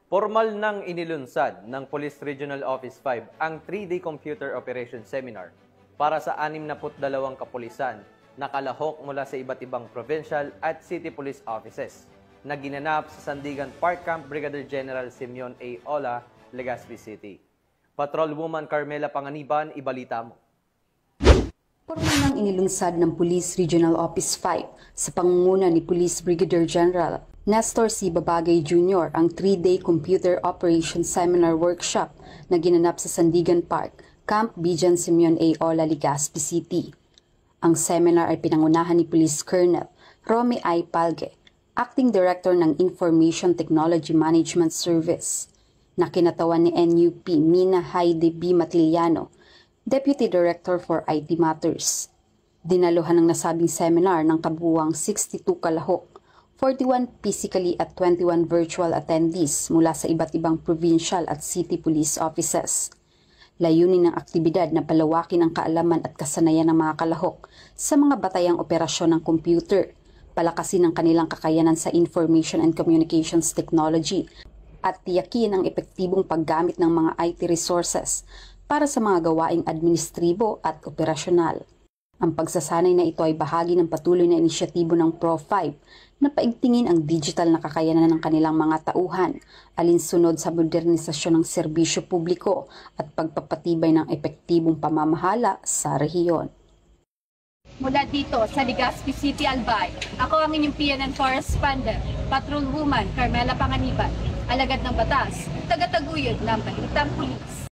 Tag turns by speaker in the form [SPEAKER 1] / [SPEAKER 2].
[SPEAKER 1] Formal nang inilunsad ng Police Regional Office 5 ang 3-day computer operation seminar para sa 62 kapulisan na kalahok mula sa iba't ibang provincial at city police offices na ginanap sa Sandigan Park Camp Brigadier General Simeon A. Ola, Legazpi City. Patrolwoman Carmela Panganiban, ibalita mo.
[SPEAKER 2] Formal nang inilunsad ng Police Regional Office 5 sa pangunguna ni Police Brigadier General Nestor C. Babagay Jr. ang 3-day Computer Operation Seminar Workshop na ginanap sa Sandigan Park, Camp Bijan Simeon A. Ola, Legazpi City. Ang seminar ay pinangunahan ni Police Colonel Romy I. Palge, Acting Director ng Information Technology Management Service, na kinatawan ni NUP Mina Haide B. Matiliano, Deputy Director for IT Matters. Dinaluhan ng nasabing seminar ng kabuuang 62 kalahok, 41 physically at 21 virtual attendees mula sa iba't ibang provincial at city police offices. Layunin ng aktibidad na palawakin ang kaalaman at kasanayan ng mga kalahok sa mga batayang operasyon ng computer, palakasin ang kanilang kakayanan sa information and communications technology, at tiyakin ang epektibong paggamit ng mga IT resources para sa mga gawaing administribo at operasyonal. Ang pagsasanay na ito ay bahagi ng patuloy na inisyatibo ng Pro5 na paigtingin ang digital na kakayanan ng kanilang mga tauhan, alinsunod sa modernisasyon ng serbisyo publiko at pagpapatibay ng epektibong pamamahala sa rehiyon.
[SPEAKER 3] Mula dito sa Legazpi City, Albay, ako ang inyong PNN correspondent, Patrolwoman Carmela Panganiban, alagad ng batas, tagataguyod ng Balitang Pulis.